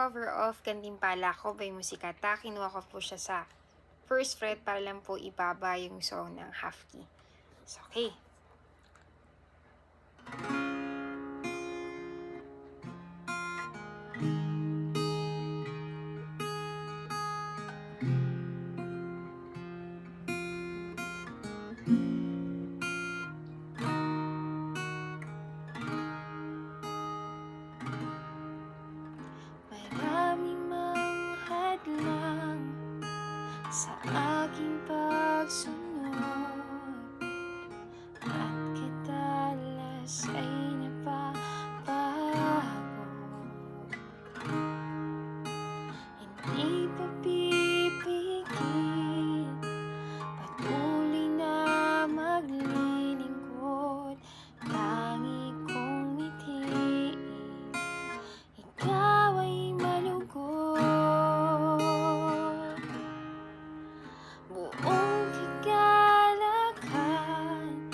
cover of Gantimpala Ko by Musikata. Kinuha ko po siya sa first fret para lang po ibaba yung song ng half key. So, okay. Maraming mga hadlang sa aking pagsunod at kadalas ay napapago. Hindi pa pipigil, patuloy na maglilingkod, tangi kong itiin, ikaw ay malugod. Buong kagalakan,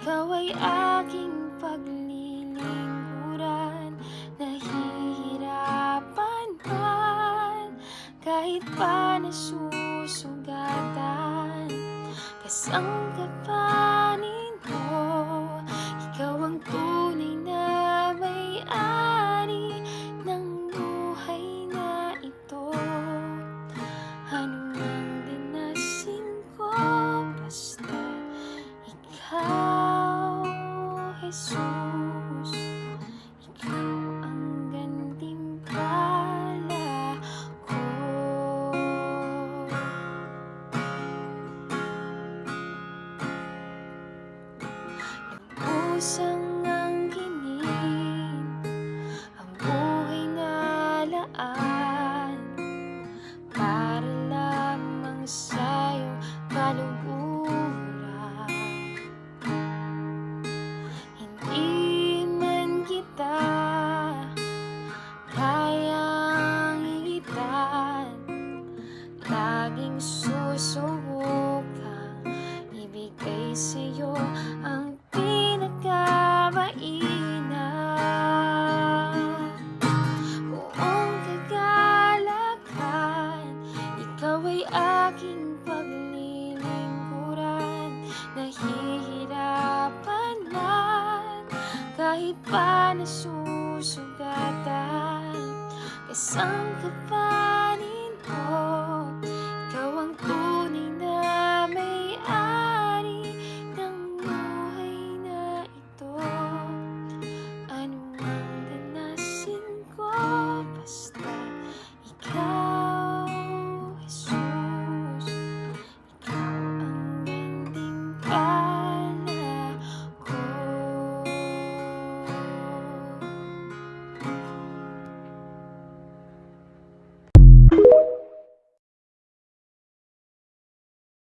ikaw ay aking paglilingkuran. Nahihirapan man, kahit pa nasusugatan, kasangkapanin mo, ikaw ang tunay na may-ari ng buhay na ito. Ano mang dinasin ko, basta ikaw, Jesus, ikaw ang gantimpala ko. Lubusang ang ginin, ang buhay na laan, para lamang sa'yo kaluguran. Hindi man kita kayang higitan, laging susubukang ibigay sa'yo ang pinakamainam. Buong kagalakan, ikaw ay aking paglilingkuran. Nahihirapan man, kahit pa nasusugatan, kasangkapanin mo,